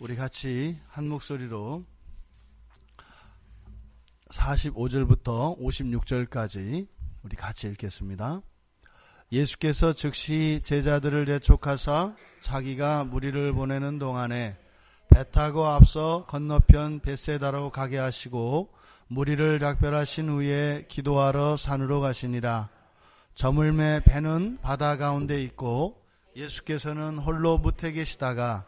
우리 같이 한 목소리로 45절부터 56절까지 우리 같이 읽겠습니다. 예수께서 즉시 제자들을 재촉하사 자기가 무리를 보내는 동안에 배 타고 앞서 건너편 벳세다로 가게 하시고 무리를 작별하신 후에 기도하러 산으로 가시니라. 저물매 배는 바다 가운데 있고 예수께서는 홀로 무태 계시다가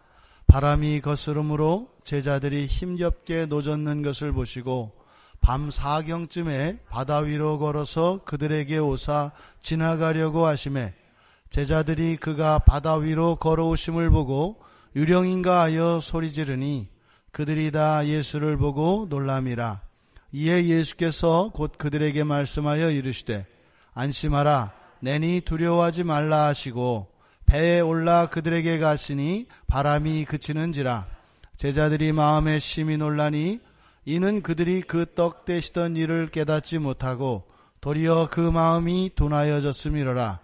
바람이 거스름으로 제자들이 힘겹게 노젓는 것을 보시고 밤 4경쯤에 바다 위로 걸어서 그들에게 오사 지나가려고 하시매 제자들이 그가 바다 위로 걸어오심을 보고 유령인가 하여 소리 지르니 그들이 다 예수를 보고 놀람이라. 이에 예수께서 곧 그들에게 말씀하여 이르시되 안심하라 내니 두려워하지 말라 하시고 배에 올라 그들에게 가시니 바람이 그치는지라. 제자들이 마음에 심히 놀라니 이는 그들이 그 떡 떼시던 일을 깨닫지 못하고 도리어 그 마음이 둔하여졌음이로라.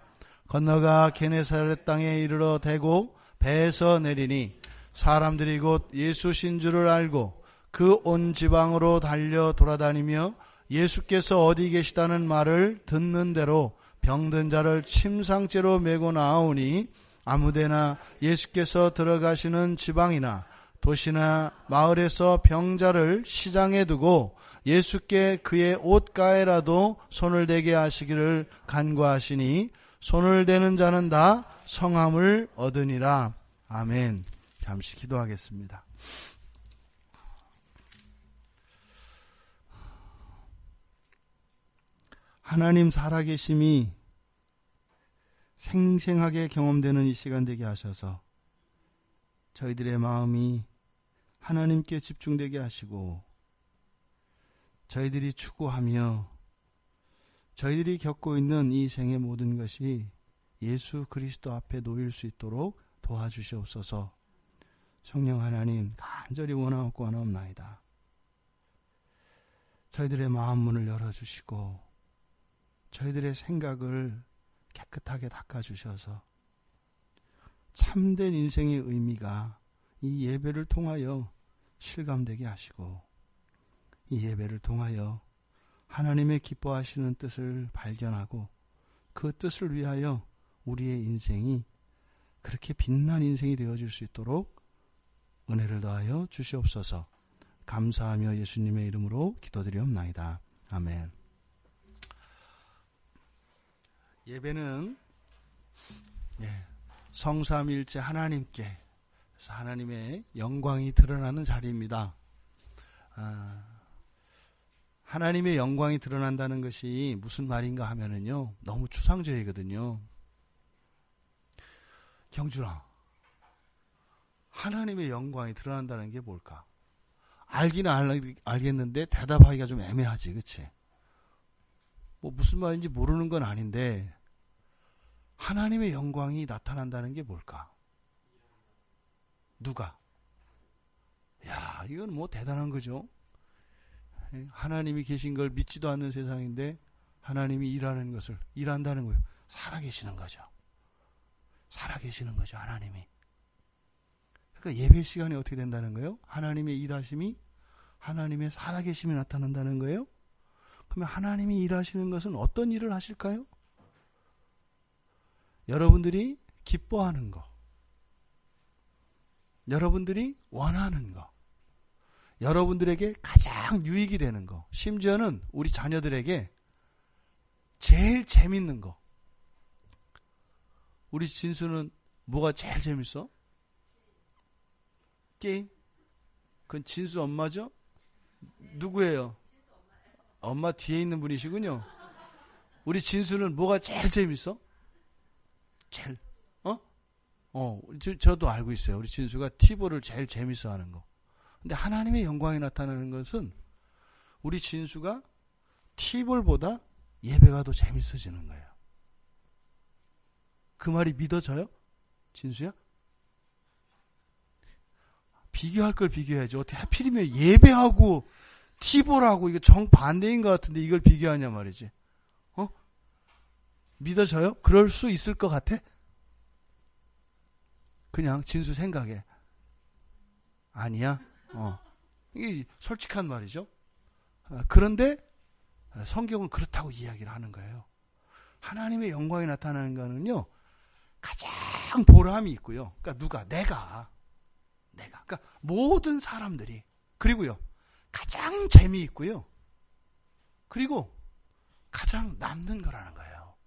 건너가 게네사렛 땅에 이르러 대고 배에서 내리니 사람들이 곧 예수신 줄을 알고 그 온 지방으로 달려 돌아다니며 예수께서 어디 계시다는 말을 듣는 대로 병든 자를 침상째로 메고 나오니 아무데나 예수께서 들어가시는 지방이나 도시나 마을에서 병자를 시장에 두고 예수께 그의 옷가에라도 손을 대게 하시기를 간구하시니 손을 대는 자는 다 성함을 얻으니라. 아멘. 잠시 기도하겠습니다. 하나님 살아계심이 생생하게 경험되는 이 시간 되게 하셔서 저희들의 마음이 하나님께 집중되게 하시고 저희들이 추구하며 저희들이 겪고 있는 이 생의 모든 것이 예수 그리스도 앞에 놓일 수 있도록 도와주시옵소서. 성령 하나님 간절히 원하옵고 원하옵나이다. 저희들의 마음 문을 열어주시고 저희들의 생각을 깨끗하게 닦아주셔서 참된 인생의 의미가 이 예배를 통하여 실감되게 하시고 이 예배를 통하여 하나님의 기뻐하시는 뜻을 발견하고 그 뜻을 위하여 우리의 인생이 그렇게 빛난 인생이 되어질 수 있도록 은혜를 더하여 주시옵소서. 감사하며 예수님의 이름으로 기도드리옵나이다. 아멘. 예배는 성삼일체 하나님께 그래서 하나님의 영광이 드러나는 자리입니다. 하나님의 영광이 드러난다는 것이 무슨 말인가 하면은요, 너무 추상적이거든요. 경준아, 하나님의 영광이 드러난다는 게 뭘까? 알기는 알겠는데 대답하기가 좀 애매하지, 그치? 뭐 무슨 말인지 모르는 건 아닌데 하나님의 영광이 나타난다는 게 뭘까? 누가? 야, 이건 뭐 대단한 거죠. 하나님이 계신 걸 믿지도 않는 세상인데 하나님이 일한다는 거예요. 살아계시는 거죠. 살아계시는 거죠, 하나님이. 그러니까 예배 시간이 어떻게 된다는 거예요? 하나님의 일하심이, 하나님의 살아계심이 나타난다는 거예요. 그러면 하나님이 일하시는 것은 어떤 일을 하실까요? 여러분들이 기뻐하는 거, 여러분들이 원하는 거, 여러분들에게 가장 유익이 되는 거, 심지어는 우리 자녀들에게 제일 재밌는 거. 우리 진수는 뭐가 제일 재밌어? 게임? 그건 진수 엄마죠? 누구예요? 엄마 뒤에 있는 분이시군요. 우리 진수는 뭐가 제일 재밌어? 제일, 저도 알고 있어요. 우리 진수가 티볼을 제일 재밌어 하는 거. 근데 하나님의 영광이 나타나는 것은 우리 진수가 티볼보다 예배가 더 재밌어지는 거예요. 그 말이 믿어져요? 진수야? 비교할 걸 비교해야지. 어떻게 하필이면 예배하고 티볼하고 이거 정반대인 것 같은데 이걸 비교하냐 말이지. 믿어져요? 그럴 수 있을 것 같아? 그냥 진수 생각에. 아니야. 이게 솔직한 말이죠. 그런데 성경은 그렇다고 이야기를 하는 거예요. 하나님의 영광이 나타나는 거는요, 가장 보람이 있고요. 그러니까 누가? 내가. 그러니까 모든 사람들이. 그리고요, 가장 재미있고요. 그리고 가장 남는 거라는 거예요.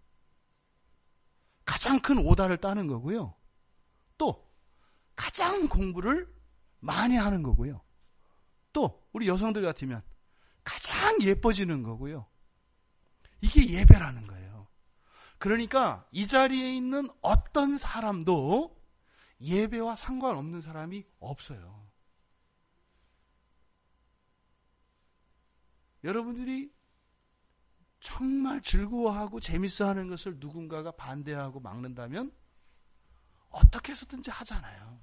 가장 큰 오다를 따는 거고요. 또 가장 공부를 많이 하는 거고요. 또 우리 여성들 같으면 가장 예뻐지는 거고요. 이게 예배라는 거예요. 그러니까 이 자리에 있는 어떤 사람도 예배와 상관없는 사람이 없어요. 여러분들이 정말 즐거워하고 재밌어하는 것을 누군가가 반대하고 막는다면 어떻게 해서든지 하잖아요.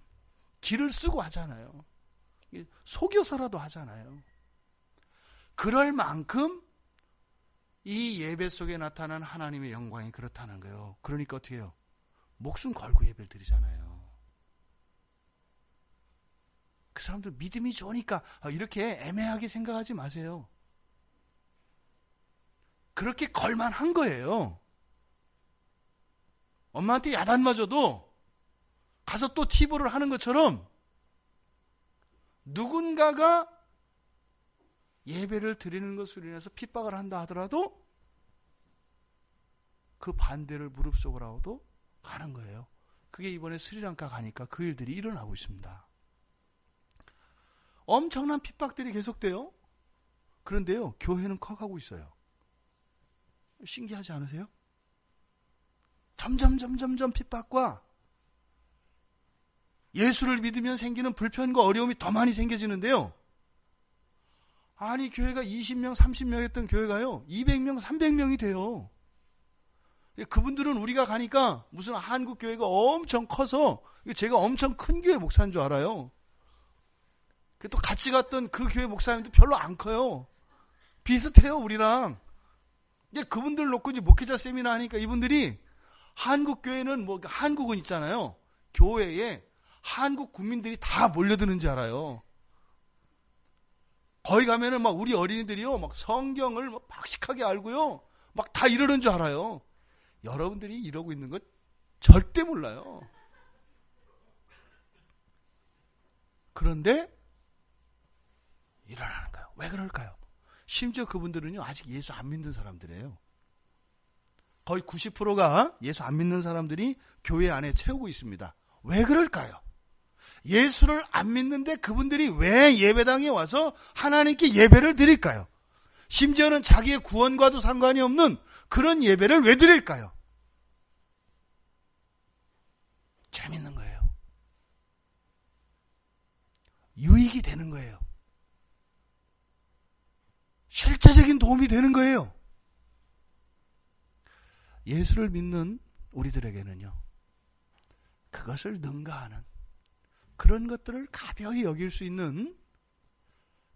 길을 쓰고 하잖아요. 속여서라도 하잖아요. 그럴 만큼 이 예배 속에 나타난 하나님의 영광이 그렇다는 거예요. 그러니까 어떻게 해요? 목숨 걸고 예배를 드리잖아요. 그 사람들 믿음이 좋으니까 이렇게 애매하게 생각하지 마세요. 그렇게 걸만한 거예요. 엄마한테 야단 맞아도 가서 또 티브를 하는 것처럼 누군가가 예배를 드리는 것으로 인해서 핍박을 한다 하더라도 그 반대를 무릅쓰고라도 가는 거예요. 그게 이번에 스리랑카 가니까 그 일들이 일어나고 있습니다. 엄청난 핍박들이 계속돼요. 그런데요, 교회는 커가고 있어요. 신기하지 않으세요? 점점 핍박과 예수를 믿으면 생기는 불편과 어려움이 더 많이 생겨지는데요. 아니, 교회가 20명, 30명이었던 교회가요, 200명, 300명이 돼요. 그분들은 우리가 가니까 무슨 한국 교회가 엄청 커서 제가 엄청 큰 교회 목사인 줄 알아요. 또 같이 갔던 그 교회 목사님도 별로 안 커요. 비슷해요, 우리랑. 그분들 놓고 이제 목회자 세미나 하니까 이분들이 한국 교회는 한국은 있잖아요. 교회에 한국 국민들이 다 몰려드는 줄 알아요. 거기 가면은 우리 어린이들이요, 성경을 박식하게 알고요, 다 이러는 줄 알아요. 여러분들이 이러고 있는 것 절대 몰라요. 그런데 일어나는 거예요. 왜 그럴까요? 심지어 그분들은요, 아직 예수 안 믿는 사람들이에요. 거의 90%가 예수 안 믿는 사람들이 교회 안에 채우고 있습니다. 왜 그럴까요? 예수를 안 믿는데 그분들이 왜 예배당에 와서 하나님께 예배를 드릴까요? 심지어는 자기의 구원과도 상관이 없는 그런 예배를 왜 드릴까요? 재밌는 거예요. 유익이 되는 거예요. 실제적인 도움이 되는 거예요. 예수를 믿는 우리들에게는요, 그것을 능가하는 그런 것들을 가벼이 여길 수 있는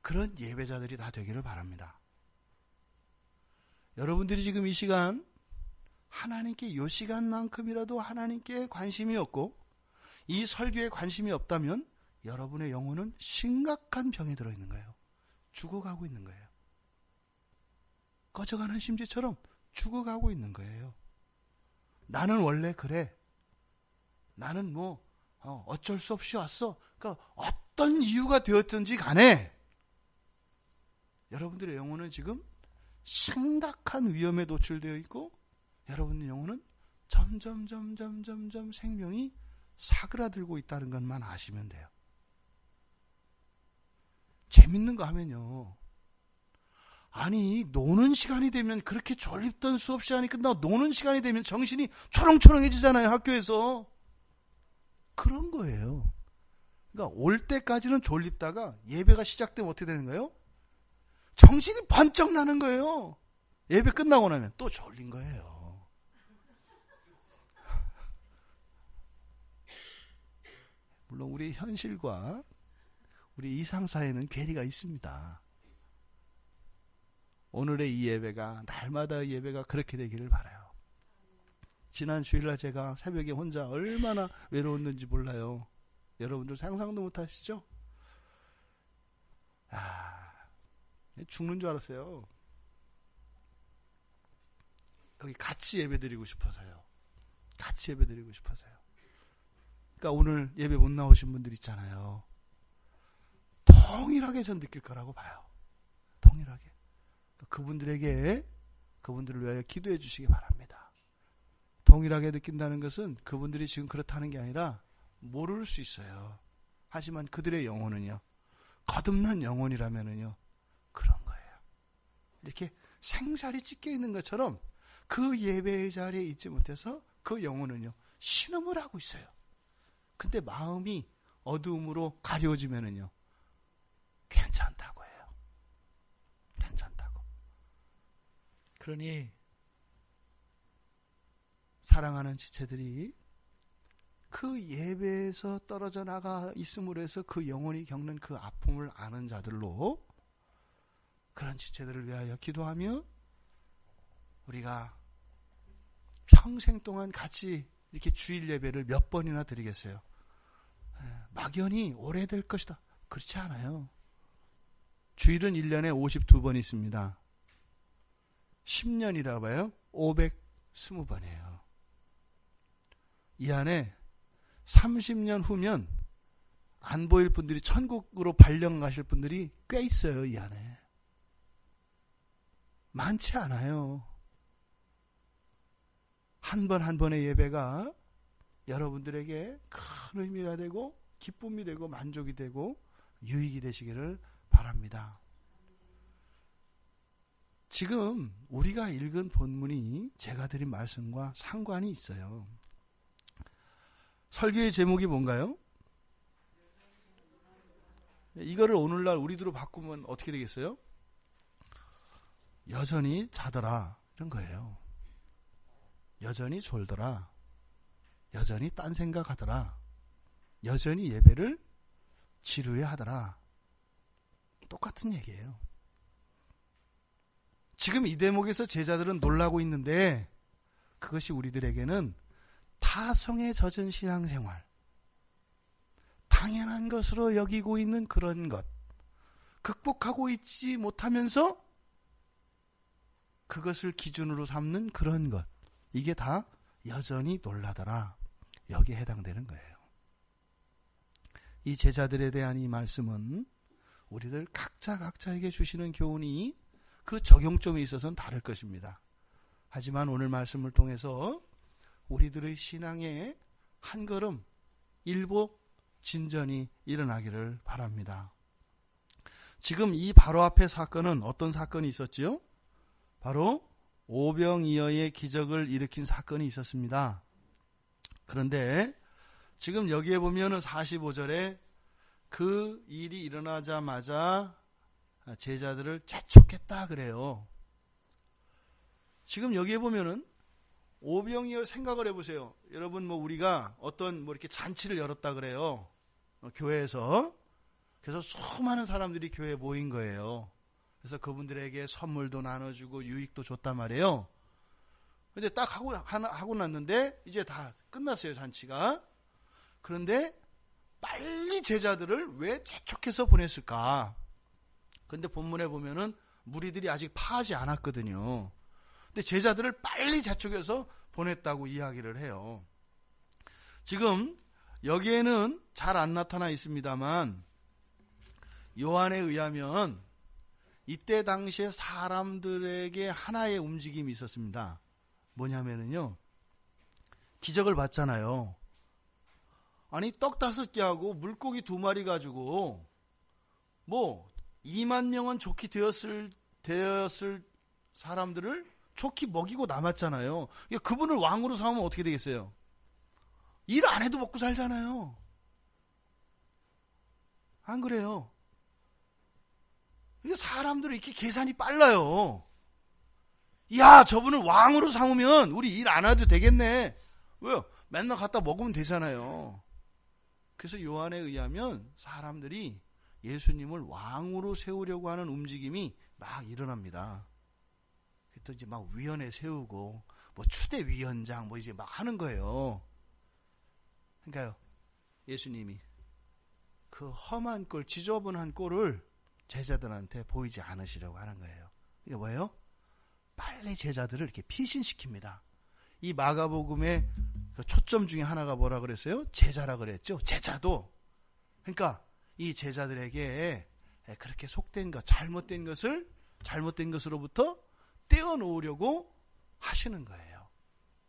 그런 예배자들이 다 되기를 바랍니다. 여러분들이 지금 이 시간 하나님께 이 시간만큼이라도 하나님께 관심이 없고 이 설교에 관심이 없다면 여러분의 영혼은 심각한 병에 들어있는 거예요. 죽어가고 있는 거예요. 꺼져가는 심지처럼 죽어가고 있는 거예요. 나는 원래 그래. 나는 어쩔 수 없이 왔어. 그러니까 어떤 이유가 되었든지 간에 여러분들의 영혼은 지금 심각한 위험에 노출되어 있고 여러분의 영혼은 점점 생명이 사그라들고 있다는 것만 아시면 돼요. 재밌는 거 하면요, 아니 노는 시간이 되면 그렇게 졸립던 수업 시간이 끝나고 노는 시간이 되면 정신이 초롱초롱해지잖아요. 학교에서. 그런 거예요. 그러니까 올 때까지는 졸립다가 예배가 시작되면 어떻게 되는 거예요? 정신이 번쩍 나는 거예요. 예배 끝나고 나면 또 졸린 거예요. 물론 우리 현실과 우리 이상사에는 괴리가 있습니다. 오늘의 이 예배가, 날마다 예배가 그렇게 되기를 바라요. 지난 주일날 제가 새벽에 혼자 얼마나 외로웠는지 몰라요. 여러분들 상상도 못 하시죠? 죽는 줄 알았어요. 여기 같이 예배드리고 싶어서요. 같이 예배드리고 싶어서요. 그러니까 오늘 예배 못 나오신 분들 있잖아요. 동일하게 전 느낄 거라고 봐요. 동일하게. 그분들을 위하여 기도해 주시기 바랍니다. 동일하게 느낀다는 것은 그분들이 지금 그렇다는 게 아니라 모를 수 있어요. 하지만 그들의 영혼은요, 거듭난 영혼이라면은요, 그런 거예요. 이렇게 생살이 찢겨 있는 것처럼 그 예배의 자리에 있지 못해서 그 영혼은요, 신음을 하고 있어요. 근데 마음이 어두움으로 가려지면은요, 괜찮다고 해요. 괜찮다고. 그러니 사랑하는 지체들이 그 예배에서 떨어져 나가 있음으로 해서 그 영혼이 겪는 그 아픔을 아는 자들로 그런 지체들을 위하여 기도하며 우리가 평생 동안 같이 이렇게 주일 예배를 몇 번이나 드리겠어요. 막연히 오래될 것이다. 그렇지 않아요. 주일은 1년에 52번 있습니다. 10년이라 봐요. 520번이에요. 이 안에 30년 후면 안 보일 분들이 천국으로 발령 가실 분들이 꽤 있어요. 이 안에. 많지 않아요. 한 번 한 번의 예배가 여러분들에게 큰 의미가 되고 기쁨이 되고 만족이 되고 유익이 되시기를 바랍니다. 지금 우리가 읽은 본문이 제가 드린 말씀과 상관이 있어요. 설교의 제목이 뭔가요? 이거를 오늘날 우리들로 바꾸면 어떻게 되겠어요? 여전히 자더라, 이런 거예요. 여전히 졸더라, 여전히 딴 생각하더라, 여전히 예배를 지루해 하더라. 똑같은 얘기예요. 지금 이 대목에서 제자들은 놀라고 있는데 그것이 우리들에게는 타성에 젖은 신앙생활, 당연한 것으로 여기고 있는 그런 것, 극복하고 있지 못하면서 그것을 기준으로 삼는 그런 것, 이게 다 여전히 놀라더라, 여기에 해당되는 거예요. 이 제자들에 대한 이 말씀은 우리들 각자에게 주시는 교훈이 그 적용점에 있어서는 다를 것입니다. 하지만 오늘 말씀을 통해서 우리들의 신앙의 한 걸음 일부 진전이 일어나기를 바랍니다. 지금 이 바로 앞에 사건은 어떤 사건이 있었지요? 바로 오병이어의 기적을 일으킨 사건이 있었습니다. 그런데 지금 여기에 보면은 45절에 그 일이 일어나자마자 제자들을 재촉했다 그래요. 지금 여기에 보면은 오병이어 생각을 해보세요. 여러분, 우리가 어떤 이렇게 잔치를 열었다 그래요. 교회에서. 그래서 수많은 사람들이 교회에 모인 거예요. 그래서 그분들에게 선물도 나눠주고 유익도 줬단 말이에요. 근데 딱 하고 났는데 이제 다 끝났어요, 잔치가. 그런데 빨리 제자들을 왜 재촉해서 보냈을까? 근데 본문에 보면은 무리들이 아직 파하지 않았거든요. 근데 제자들을 빨리 재촉해서 보냈다고 이야기를 해요. 지금 여기에는 잘 안 나타나 있습니다만 요한에 의하면 이때 당시에 사람들에게 하나의 움직임이 있었습니다. 뭐냐면은요, 기적을 봤잖아요. 아니, 떡 5개하고 물고기 2마리 가지고 2만 명은 좋게 되었을 사람들을 좋게 먹이고 남았잖아요. 그분을 왕으로 삼으면 어떻게 되겠어요? 일 안 해도 먹고 살잖아요. 안 그래요? 사람들은 이렇게 계산이 빨라요. 야, 저분을 왕으로 삼으면 우리 일 안 해도 되겠네. 왜요? 맨날 갖다 먹으면 되잖아요. 그래서 요한에 의하면 사람들이 예수님을 왕으로 세우려고 하는 움직임이 막 일어납니다. 또 이제 막 위원회 세우고 추대위원장 이제 막 하는 거예요. 그러니까요, 예수님이 그 험한 꼴, 지저분한 꼴을 제자들한테 보이지 않으시려고 하는 거예요. 이게 뭐예요? 빨리 제자들을 이렇게 피신시킵니다. 이 마가복음의 그 초점 중에 하나가 뭐라 그랬어요? 제자라 그랬죠. 제자도. 그러니까 이 제자들에게 그렇게 속된 것, 잘못된 것으로부터 떼어놓으려고 하시는 거예요.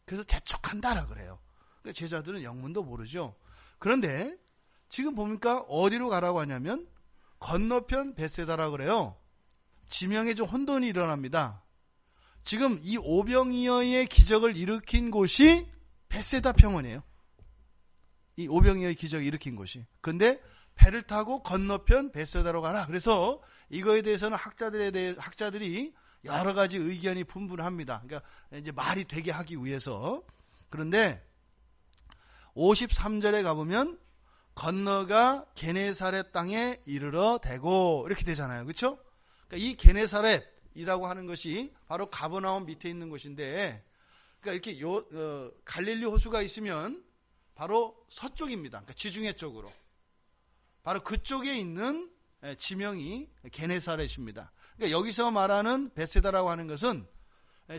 그래서 재촉한다라 그래요. 그러니까 제자들은 영문도 모르죠. 그런데 지금 보니까 어디로 가라고 하냐면 건너편 벳세다라 그래요. 지명에 좀 혼돈이 일어납니다. 지금 이 오병이어의 기적을 일으킨 곳이 벳세다 평원이에요. 이 오병이어의 기적을 일으킨 곳이. 근데 배를 타고 건너편 벳세다로 가라. 그래서 이거에 대해서는 학자들이 여러 가지 의견이 분분합니다. 그러니까 이제 말이 되게 하기 위해서. 그런데 53절에 가보면 건너가 게네사렛 땅에 이르러 대고 이렇게 되잖아요. 그렇죠? 그러니까 이 게네사렛이라고 하는 것이 바로 가버나움 밑에 있는 곳인데, 그러니까 이렇게 갈릴리 호수가 있으면 바로 서쪽입니다. 그러니까 지중해 쪽으로. 바로 그쪽에 있는 지명이 게네사렛입니다. 그러니까 여기서 말하는 벳세다라고 하는 것은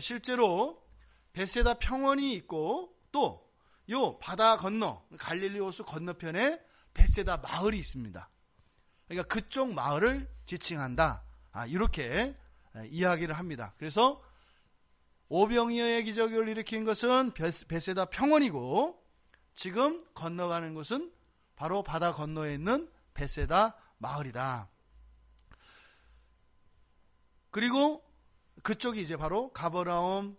실제로 벳세다 평원이 있고 또 요 바다 건너 갈릴리 호수 건너편에 벳세다 마을이 있습니다. 그러니까 그쪽 마을을 지칭한다. 이렇게 이야기를 합니다. 그래서 오병이어의 기적을 일으킨 것은 벳세다 평원이고 지금 건너가는 곳은 바로 바다 건너에 있는 벳세다 마을이다. 그리고 그쪽이 이제 바로 가버나움,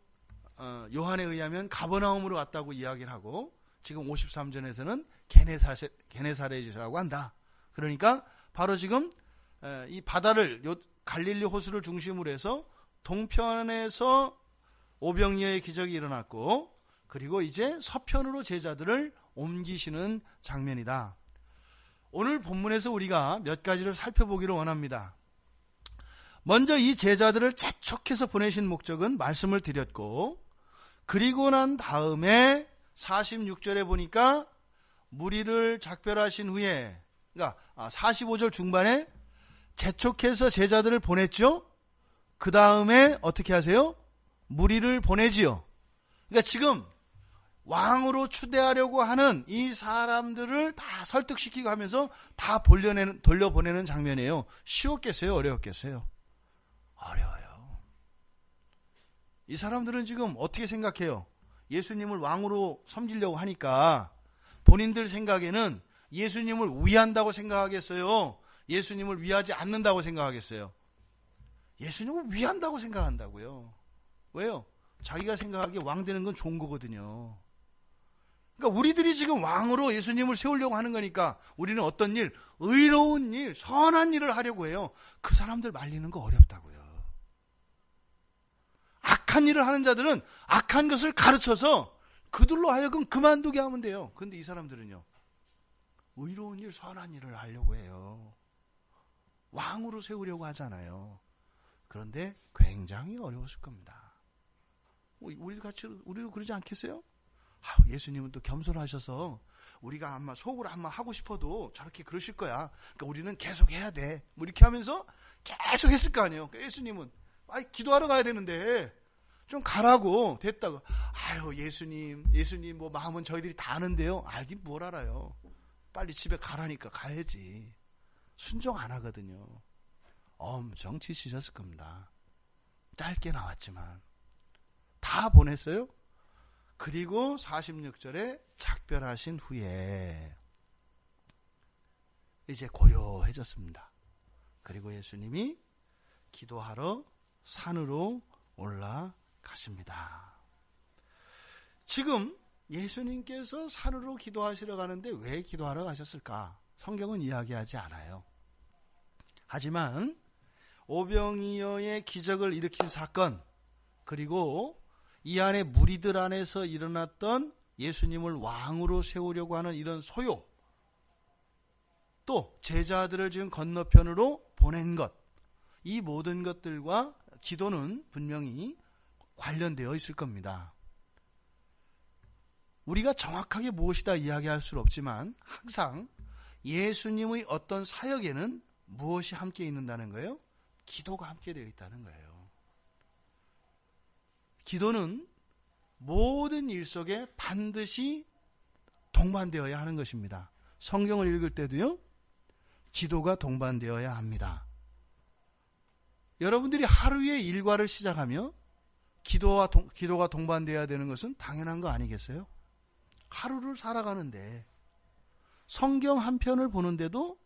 요한에 의하면 가버나움으로 왔다고 이야기를 하고 지금 53절에서는 게네사렛이라고 한다. 그러니까 바로 지금 이 바다를 갈릴리 호수를 중심으로 해서 동편에서 오병이어의 기적이 일어났고 그리고 이제 서편으로 제자들을 옮기시는 장면이다. 오늘 본문에서 우리가 몇 가지를 살펴보기를 원합니다. 먼저 이 제자들을 재촉해서 보내신 목적은 말씀을 드렸고, 그리고 난 다음에 46절에 보니까 무리를 작별하신 후에, 그러니까 45절 중반에 재촉해서 제자들을 보냈죠. 그 다음에 어떻게 하세요? 무리를 보내지요. 그러니까 지금 왕으로 추대하려고 하는 이 사람들을 다 설득시키고 하면서 다 돌려보내는 장면이에요. 쉬웠겠어요? 어려웠겠어요? 어려워요. 이 사람들은 지금 어떻게 생각해요? 예수님을 왕으로 섬기려고 하니까 본인들 생각에는 예수님을 위한다고 생각하겠어요? 예수님을 위하지 않는다고 생각하겠어요? 예수님을 위한다고 생각한다고요. 왜요? 자기가 생각하기에 왕 되는 건 좋은 거거든요. 그러니까 우리들이 지금 왕으로 예수님을 세우려고 하는 거니까 우리는 어떤 일, 의로운 일, 선한 일을 하려고 해요. 그 사람들 말리는 거 어렵다고요. 악한 일을 하는 자들은 악한 것을 가르쳐서 그들로 하여금 그만두게 하면 돼요. 그런데 이 사람들은요, 의로운 일, 선한 일을 하려고 해요. 왕으로 세우려고 하잖아요. 그런데 굉장히 어려웠을 겁니다. 우리도 그러지 않겠어요? 예수님은 또 겸손하셔서 우리가 아마 속으로 한번 하고 싶어도 저렇게 그러실 거야. 그러니까 우리는 계속 해야 돼. 뭐 이렇게 하면서 계속 했을 거 아니에요. 그러니까 예수님은 기도하러 가야 되는데 좀 가라고 됐다고. 예수님 뭐 마음은 저희들이 다 아는데요. 알긴 뭘 알아요. 빨리 집에 가라니까 가야지. 순종 안 하거든요. 엄청 지치셨을 겁니다. 짧게 나왔지만 다 보냈어요. 그리고 46절에 작별하신 후에 이제 고요해졌습니다. 그리고 예수님이 기도하러 산으로 올라가십니다. 지금 예수님께서 산으로 기도하시러 가는데 왜 기도하러 가셨을까? 성경은 이야기하지 않아요. 하지만 오병이어의 기적을 일으킨 사건, 그리고 이 안에 무리들 안에서 일어났던 예수님을 왕으로 세우려고 하는 이런 소요, 또 제자들을 지금 건너편으로 보낸 것, 이 모든 것들과 기도는 분명히 관련되어 있을 겁니다. 우리가 정확하게 무엇이다 이야기할 수는 없지만 항상 예수님의 어떤 사역에는 무엇이 함께 있는다는 거예요? 기도가 함께 되어 있다는 거예요. 기도는 모든 일 속에 반드시 동반되어야 하는 것입니다. 성경을 읽을 때도요, 기도가 동반되어야 합니다. 여러분들이 하루의 일과를 시작하며 기도가 동반되어야 되는 것은 당연한 거 아니겠어요? 하루를 살아가는데 성경 한 편을 보는데도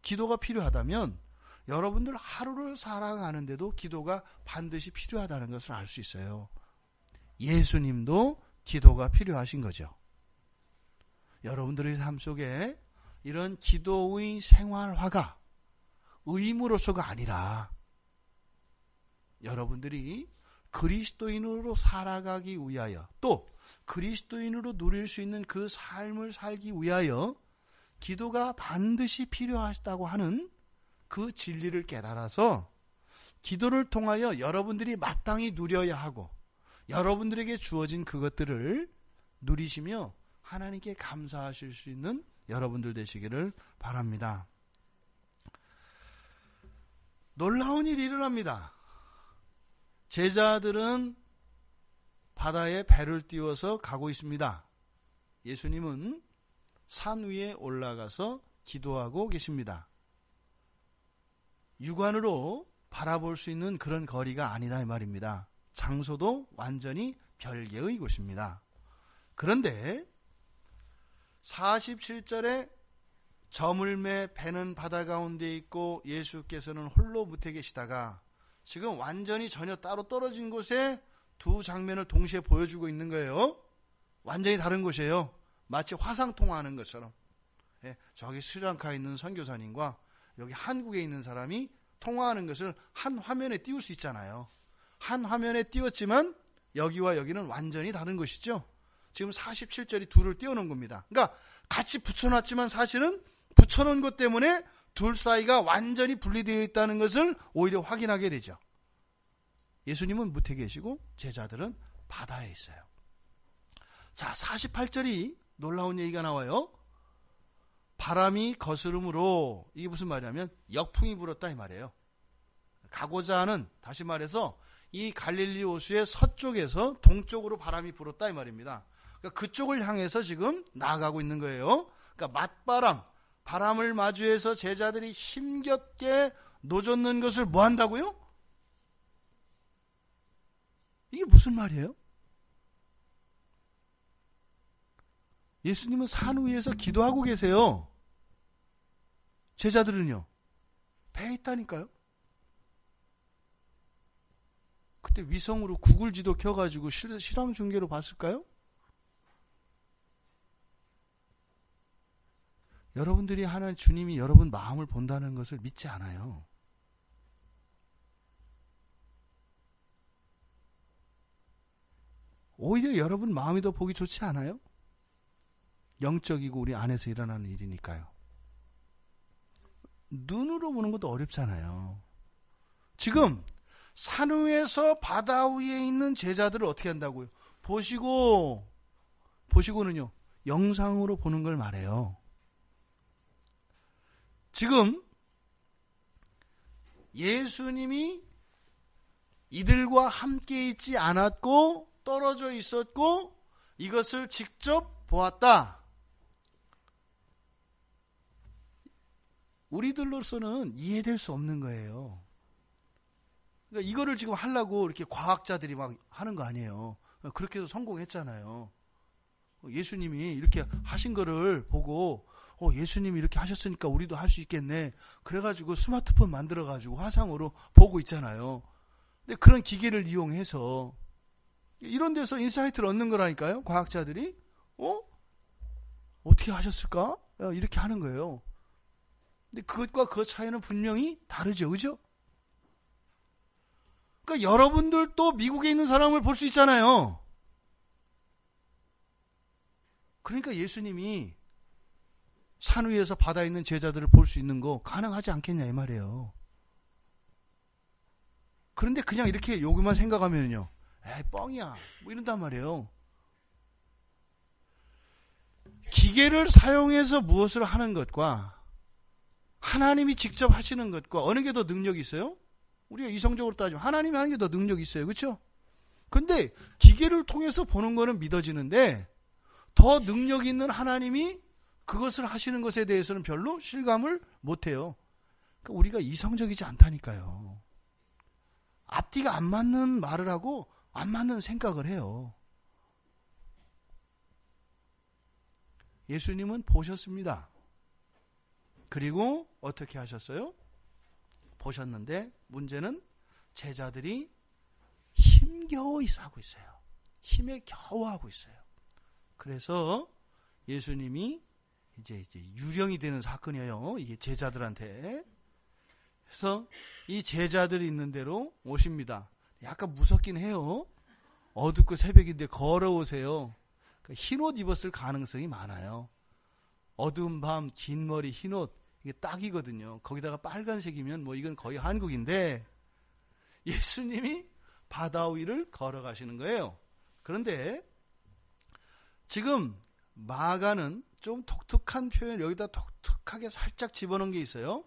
기도가 필요하다면 여러분들 하루를 살아가는데도 기도가 반드시 필요하다는 것을 알 수 있어요. 예수님도 기도가 필요하신 거죠. 여러분들의 삶 속에 이런 기도의 생활화가 의무로서가 아니라 여러분들이 그리스도인으로 살아가기 위하여 또 그리스도인으로 누릴 수 있는 그 삶을 살기 위하여 기도가 반드시 필요하다고 하는 그 진리를 깨달아서 기도를 통하여 여러분들이 마땅히 누려야 하고 여러분들에게 주어진 그것들을 누리시며 하나님께 감사하실 수 있는 여러분들 되시기를 바랍니다. 놀라운 일이 일어납니다. 제자들은 바다에 배를 띄워서 가고 있습니다. 예수님은 산 위에 올라가서 기도하고 계십니다. 육안으로 바라볼 수 있는 그런 거리가 아니다 이 말입니다. 장소도 완전히 별개의 곳입니다. 그런데 47절에 저물매 배는 바다 가운데 있고 예수께서는 홀로 무태 계시다가 지금 완전히 전혀 따로 떨어진 곳에 두 장면을 동시에 보여주고 있는 거예요. 완전히 다른 곳이에요. 마치 화상 통화하는 것처럼. 저기 스리랑카에 있는 선교사님과 여기 한국에 있는 사람이 통화하는 것을 한 화면에 띄울 수 있잖아요. 한 화면에 띄웠지만 여기와 여기는 완전히 다른 것이죠. 지금 47절이 둘을 띄워놓은 겁니다. 그러니까 같이 붙여놨지만 사실은 붙여놓은 것 때문에 둘 사이가 완전히 분리되어 있다는 것을 오히려 확인하게 되죠. 예수님은 무태 계시고 제자들은 바다에 있어요. 자, 48절이 놀라운 얘기가 나와요. 바람이 거스름으로, 이게 무슨 말이냐면 역풍이 불었다 이 말이에요. 가고자 하는, 다시 말해서 이 갈릴리 호수의 서쪽에서 동쪽으로 바람이 불었다 이 말입니다. 그러니까 그쪽을 향해서 지금 나아가고 있는 거예요. 그러니까 맞바람, 바람을 마주해서 제자들이 힘겹게 노젓는 것을 뭐 한다고요? 이게 무슨 말이에요? 예수님은 산 위에서 기도하고 계세요. 제자들은요? 배에 있다니까요. 그때 위성으로 구글 지도 켜가지고 실황 중계로 봤을까요? 여러분들이 하나님 주님이 여러분 마음을 본다는 것을 믿지 않아요. 오히려 여러분 마음이 더 보기 좋지 않아요? 영적이고 우리 안에서 일어나는 일이니까요. 눈으로 보는 것도 어렵잖아요. 지금 산 위에서 바다 위에 있는 제자들을 어떻게 한다고요? 보시고는요, 영상으로 보는 걸 말해요. 지금 예수님이 이들과 함께 있지 않았고 떨어져 있었고 이것을 직접 보았다. 우리들로서는 이해될 수 없는 거예요. 그러니까 이거를 지금 하려고 이렇게 과학자들이 막 하는 거 아니에요. 그렇게 해서 성공했잖아요. 예수님이 이렇게 하신 거를 보고 예수님이 이렇게 하셨으니까 우리도 할 수 있겠네. 그래가지고 스마트폰 만들어가지고 화상으로 보고 있잖아요. 근데 그런 기계를 이용해서 이런 데서 인사이트를 얻는 거라니까요. 과학자들이. 어떻게 하셨을까? 이렇게 하는 거예요. 근데 그것과 그 차이는 분명히 다르죠. 그죠? 그러니까 여러분들도 미국에 있는 사람을 볼 수 있잖아요. 그러니까 예수님이 산 위에서 바다에 있는 제자들을 볼 수 있는 거 가능하지 않겠냐 이 말이에요. 그런데 그냥 이렇게 여기만 생각하면요, 에이 뻥이야 뭐 이런단 말이에요. 기계를 사용해서 무엇을 하는 것과 하나님이 직접 하시는 것과 어느 게 더 능력이 있어요? 우리가 이성적으로 따지면 하나님이 하는 게 더 능력이 있어요. 그렇죠? 근데 기계를 통해서 보는 거는 믿어지는데 더 능력 있는 하나님이 그것을 하시는 것에 대해서는 별로 실감을 못해요. 그러니까 우리가 이성적이지 않다니까요. 앞뒤가 안 맞는 말을 하고 안 맞는 생각을 해요. 예수님은 보셨습니다. 그리고 어떻게 하셨어요? 보셨는데 문제는 제자들이 힘겨워이 싸고 있어요. 힘에 겨워 하고 있어요. 그래서 예수님이 이제 유령이 되는 사건이에요. 이게 제자들한테. 그래서 이 제자들이 있는 대로 오십니다. 약간 무섭긴 해요. 어둡고 새벽인데 걸어오세요. 흰 옷 입었을 가능성이 많아요. 어두운 밤, 긴 머리, 흰 옷, 이게 딱이거든요. 거기다가 빨간색이면 뭐 이건 거의 한국인데 예수님이 바다 위를 걸어가시는 거예요. 그런데 지금 마가는 좀 독특한 표현, 여기다 독특하게 살짝 집어넣은 게 있어요.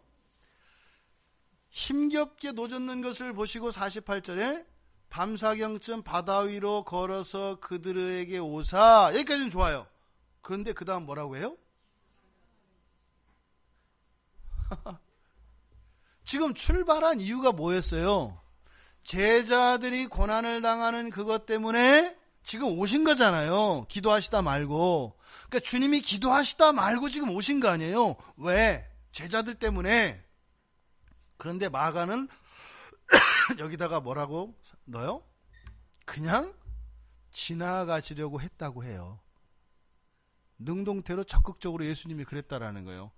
힘겹게 노젓는 것을 보시고 48절에 밤사경쯤 바다 위로 걸어서 그들에게 오사, 여기까지는 좋아요. 그런데 그 다음 뭐라고 해요? 지금 출발한 이유가 뭐였어요? 제자들이 고난을 당하는 그것 때문에 지금 오신 거잖아요. 기도하시다 말고. 그러니까 주님이 기도하시다 말고 지금 오신 거 아니에요. 왜? 제자들 때문에. 그런데 마가는 여기다가 뭐라고 넣어요? 그냥 지나가시려고 했다고 해요. 능동태로 적극적으로 예수님이 그랬다라는 거예요.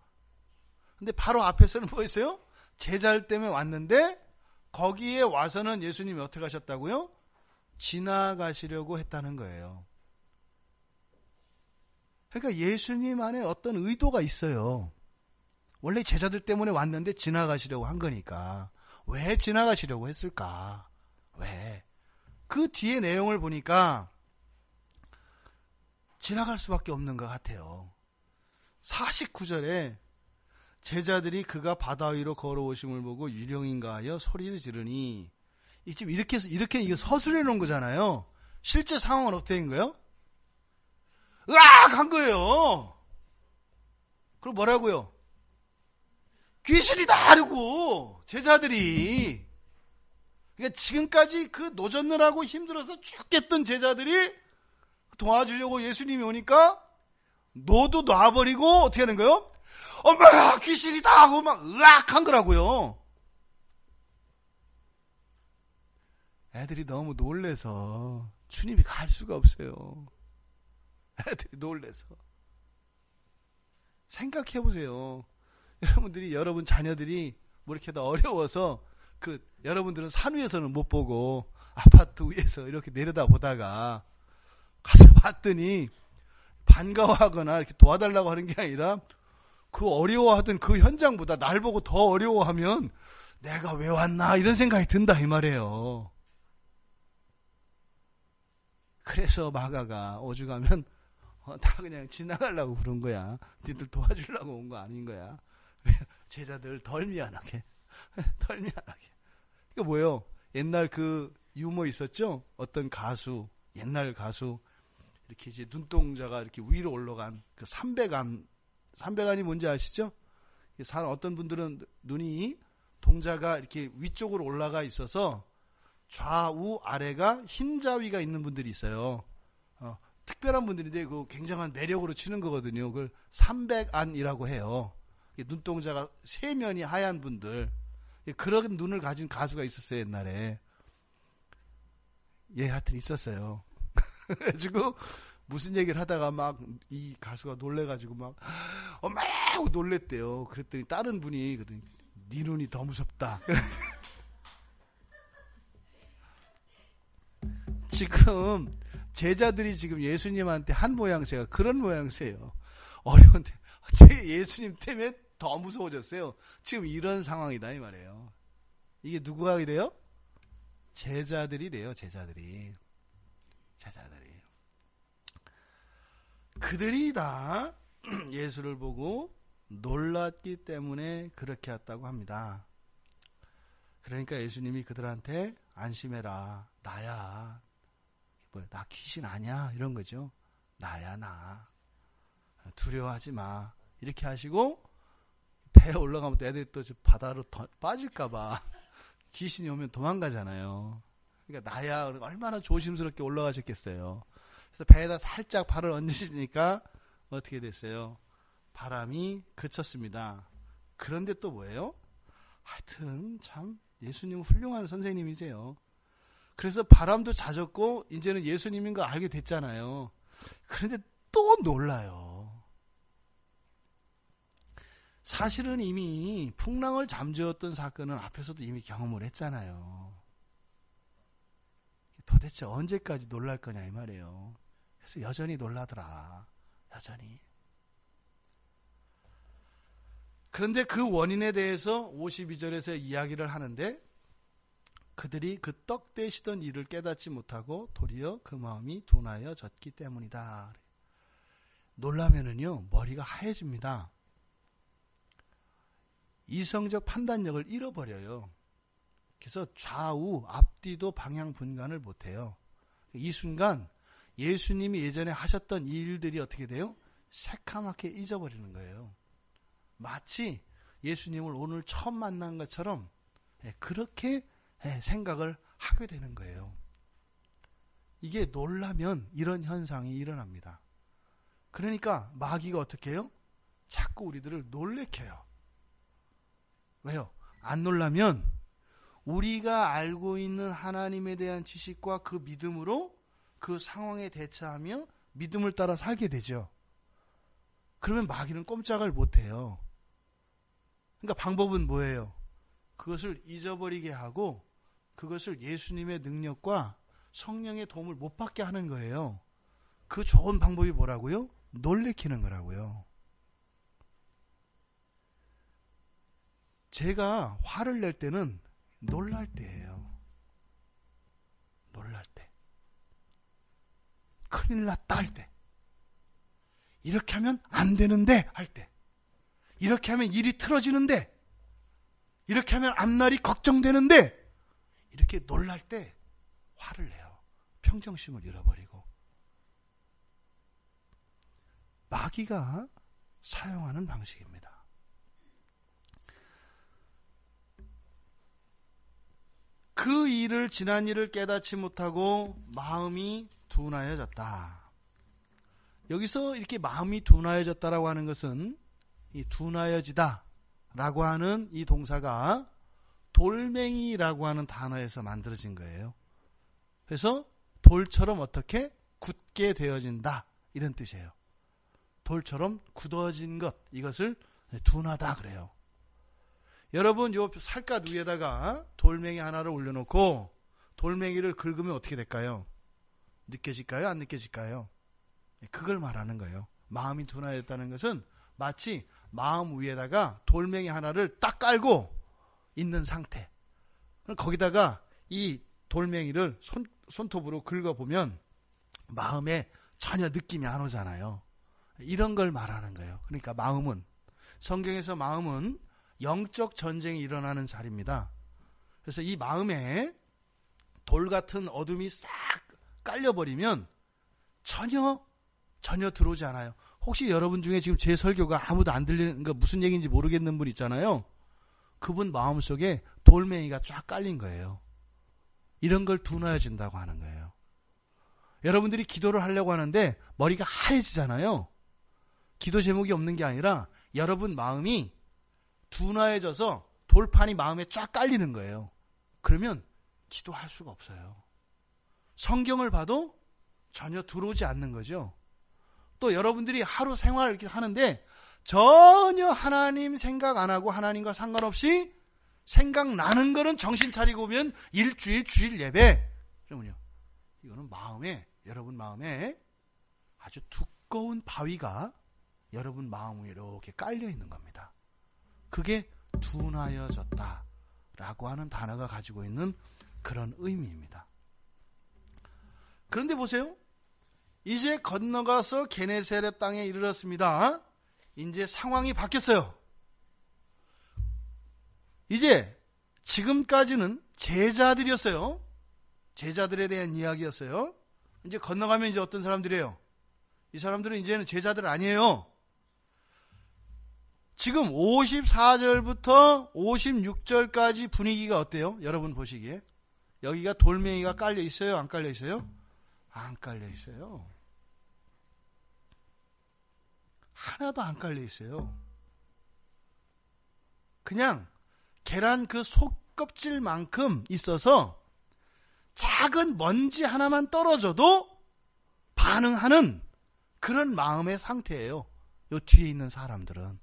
근데 바로 앞에서는 뭐 있어요? 제자들 때문에 왔는데 거기에 와서는 예수님이 어떻게 하셨다고요? 지나가시려고 했다는 거예요. 그러니까 예수님 안에 어떤 의도가 있어요. 원래 제자들 때문에 왔는데 지나가시려고 한 거니까. 왜 지나가시려고 했을까? 왜? 그 뒤에 내용을 보니까 지나갈 수밖에 없는 것 같아요. 49절에 제자들이 그가 바다 위로 걸어오심을 보고 유령인가 하여 소리를 지르니, 이 지금 이렇게 이거 서술해 놓은 거잖아요. 실제 상황은 어떻게 된 거예요? 으악! 한 거예요. 그럼 뭐라고요? 귀신이다! 하려고 제자들이. 그러니까 지금까지 그 노젓느라고 힘들어서 죽겠던 제자들이 도와주려고 예수님이 오니까 노도 놔버리고 어떻게 하는 거예요? 엄마 귀신이다 하고 막 으악 한 거라고요. 애들이 너무 놀래서 주님이 갈 수가 없어요. 애들이 놀래서. 생각해 보세요. 여러분 자녀들이 뭐 이렇게 다 어려워서 여러분들은 산 위에서는 못 보고 아파트 위에서 이렇게 내려다 보다가 가서 봤더니 반가워하거나 이렇게 도와달라고 하는 게 아니라 그 어려워하던 그 현장보다 날 보고 더 어려워하면 내가 왜 왔나 이런 생각이 든다 이 말이에요. 그래서 마가가 오죽하면 다 그냥 지나가려고 그런 거야. 니들 도와주려고 온 거 아닌 거야. 제자들 덜 미안하게. 덜 미안하게. 이거 뭐예요? 옛날 그 유머 있었죠? 어떤 가수, 옛날 가수 이렇게 이제 눈동자가 이렇게 위로 올라간 그 삼백안이 뭔지 아시죠? 어떤 분들은 눈이 동자가 이렇게 위쪽으로 올라가 있어서 좌우 아래가 흰 자위가 있는 분들이 있어요. 특별한 분들인데 그 굉장한 매력으로 치는 거거든요. 그걸 삼백안이라고 해요. 눈동자가 세 면이 하얀 분들. 그런 눈을 가진 가수가 있었어요, 옛날에. 하여튼 있었어요. 그래가지고 무슨 얘기를 하다가 막 이 가수가 놀래가지고 막 엄마 하고 놀랬대요. 그랬더니 다른 분이 네 눈이 더 무섭다. 지금 제자들이 지금 예수님한테 한 모양새가 그런 모양새예요. 어려운데 예수님 때문에 더 무서워졌어요. 지금 이런 상황이다 이 말이에요. 이게 누구가 이래요? 제자들이래요. 제자들이. 그들이 다 예수를 보고 놀랐기 때문에 그렇게 했다고 합니다. 그러니까 예수님이 그들한테 안심해라. 나야. 나 귀신 아니야. 이런 거죠. 나야 나. 두려워하지 마. 이렇게 하시고 배에 올라가면 또 애들이 또 바다로 빠질까 봐 귀신이 오면 도망가잖아요. 그러니까 나야. 얼마나 조심스럽게 올라가셨겠어요. 그래서 배에다 살짝 발을 얹으시니까 어떻게 됐어요? 바람이 그쳤습니다. 그런데 또 뭐예요? 하여튼 참 예수님은 훌륭한 선생님이세요. 그래서 바람도 잦았고 이제는 예수님인 거 알게 됐잖아요. 그런데 또 놀라요. 사실은 이미 풍랑을 잠재웠던 사건은 앞에서도 이미 경험을 했잖아요. 도대체 언제까지 놀랄 거냐 이 말이에요. 그래서 여전히 놀라더라. 여전히. 그런데 그 원인에 대해서 52절에서 이야기를 하는데 그들이 그 떡 대시던 일을 깨닫지 못하고 도리어 그 마음이 둔하여졌기 때문이다. 놀라면은요 머리가 하얘집니다. 이성적 판단력을 잃어버려요. 그래서 좌우 앞뒤도 방향 분간을 못해요. 이 순간 예수님이 예전에 하셨던 일들이 어떻게 돼요? 새카맣게 잊어버리는 거예요. 마치 예수님을 오늘 처음 만난 것처럼 그렇게 생각을 하게 되는 거예요. 이게 놀라면 이런 현상이 일어납니다. 그러니까 마귀가 어떻게 해요? 자꾸 우리들을 놀래켜요. 왜요? 안 놀라면 우리가 알고 있는 하나님에 대한 지식과 그 믿음으로 그 상황에 대처하며 믿음을 따라 살게 되죠. 그러면 마귀는 꼼짝을 못해요. 그러니까 방법은 뭐예요? 그것을 잊어버리게 하고 그것을 예수님의 능력과 성령의 도움을 못 받게 하는 거예요. 그 좋은 방법이 뭐라고요? 놀래키는 거라고요. 제가 화를 낼 때는 놀랄 때예요. 놀랄 때. 큰일 났다 할 때. 이렇게 하면 안 되는데 할 때. 이렇게 하면 일이 틀어지는데. 이렇게 하면 앞날이 걱정되는데. 이렇게 놀랄 때 화를 내요. 평정심을 잃어버리고. 마귀가 사용하는 방식입니다. 그 일을 지난 일을 깨닫지 못하고 마음이 둔하여졌다. 여기서 이렇게 마음이 둔하여졌다라고 하는 것은 이 둔하여지다 라고 하는 이 동사가 돌멩이라고 하는 단어에서 만들어진 거예요. 그래서 돌처럼 어떻게 굳게 되어진다 이런 뜻이에요. 돌처럼 굳어진 것, 이것을 둔하다 그래요. 여러분 요 살갗 위에다가 돌멩이 하나를 올려놓고 돌멩이를 긁으면 어떻게 될까요? 느껴질까요? 안 느껴질까요? 그걸 말하는 거예요. 마음이 둔하였다는 것은 마치 마음 위에다가 돌멩이 하나를 딱 깔고 있는 상태. 거기다가 이 돌멩이를 손톱으로 긁어보면 마음에 전혀 느낌이 안 오잖아요. 이런 걸 말하는 거예요. 그러니까 마음은, 성경에서 마음은 영적 전쟁이 일어나는 자리입니다. 그래서 이 마음에 돌 같은 어둠이 싹 깔려버리면 전혀 들어오지 않아요. 혹시 여러분 중에 지금 제 설교가 아무도 안 들리는 거 무슨 얘기인지 모르겠는 분 있잖아요. 그분 마음속에 돌멩이가 쫙 깔린 거예요. 이런 걸 둔하여진다고 하는 거예요. 여러분들이 기도를 하려고 하는데 머리가 하얘지잖아요. 기도 제목이 없는 게 아니라 여러분 마음이 둔하여져서 돌판이 마음에 쫙 깔리는 거예요. 그러면 기도할 수가 없어요. 성경을 봐도 전혀 들어오지 않는 거죠. 또 여러분들이 하루 생활 이렇게 하는데 전혀 하나님 생각 안 하고 하나님과 상관없이 생각나는 거는 정신 차리고 오면 일주일 주일 예배. 그러면요, 이거는 마음에, 여러분 마음에 아주 두꺼운 바위가 여러분 마음 위에 이렇게 깔려 있는 겁니다. 그게 둔하여졌다라고 하는 단어가 가지고 있는 그런 의미입니다. 그런데 보세요. 이제 건너가서 게네사렛 땅에 이르렀습니다. 이제 상황이 바뀌었어요. 이제 지금까지는 제자들이었어요. 제자들에 대한 이야기였어요. 이제 건너가면 이제 어떤 사람들이에요? 이 사람들은 이제는 제자들 아니에요. 지금 54절부터 56절까지 분위기가 어때요? 여러분 보시기에. 여기가 돌멩이가 깔려 있어요? 안 깔려 있어요? 안 깔려 있어요. 하나도 안 깔려 있어요. 그냥 계란 그 속껍질만큼 있어서 작은 먼지 하나만 떨어져도 반응하는 그런 마음의 상태예요. 요 뒤에 있는 사람들은.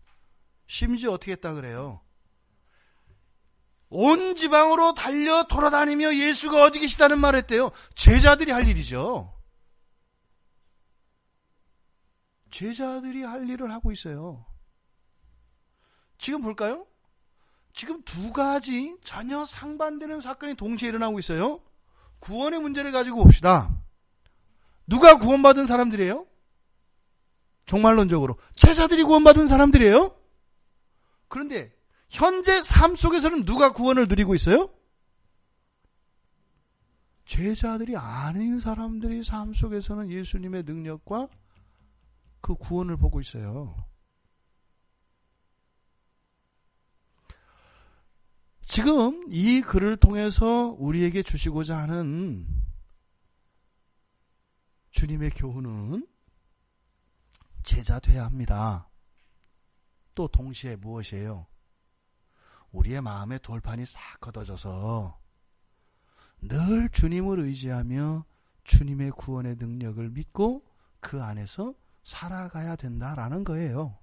심지어 어떻게 했다 그래요? 온 지방으로 달려 돌아다니며 예수가 어디 계시다는 말을 했대요. 제자들이 할 일이죠. 제자들이 할 일을 하고 있어요. 지금 볼까요? 지금 두 가지 전혀 상반되는 사건이 동시에 일어나고 있어요. 구원의 문제를 가지고 봅시다. 누가 구원받은 사람들이에요? 종말론적으로 제자들이 구원받은 사람들이에요. 그런데 현재 삶 속에서는 누가 구원을 누리고 있어요? 제자들이 아닌 사람들이 삶 속에서는 예수님의 능력과 그 구원을 보고 있어요. 지금 이 글을 통해서 우리에게 주시고자 하는 주님의 교훈은 제자 돼야 합니다. 또 동시에 무엇이에요? 우리의 마음의 돌판이 싹 걷어져서 늘 주님을 의지하며 주님의 구원의 능력을 믿고 그 안에서 살아가야 된다라는 거예요.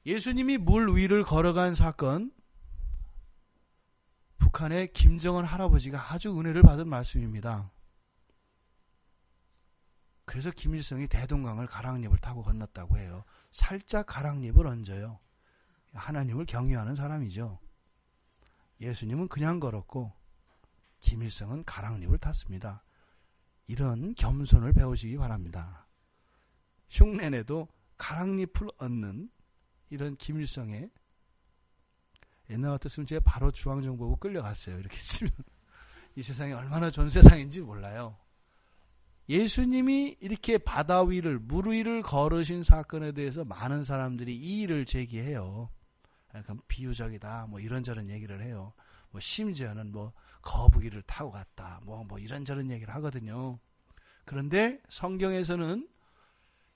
예수님이 물 위를 걸어간 사건, 북한의 김정은 할아버지가 아주 은혜를 받은 말씀입니다. 그래서 김일성이 대동강을 가랑잎을 타고 건넜다고 해요. 살짝 가랑잎을 얹어요. 하나님을 경외하는 사람이죠. 예수님은 그냥 걸었고 김일성은 가랑잎을 탔습니다. 이런 겸손을 배우시기 바랍니다. 흉내내도 가랑잎을 얹는 이런 김일성의, 옛날 같았으면 제가 바로 중앙정보부 끌려갔어요. 이렇게 치면 이 세상이 얼마나 좋은 세상인지 몰라요. 예수님이 이렇게 바다 위를, 물 위를 걸으신 사건에 대해서 많은 사람들이 이의를 제기해요. 약간 비유적이다, 뭐 이런저런 얘기를 해요. 뭐 심지어는 뭐 거북이를 타고 갔다, 뭐 이런저런 얘기를 하거든요. 그런데 성경에서는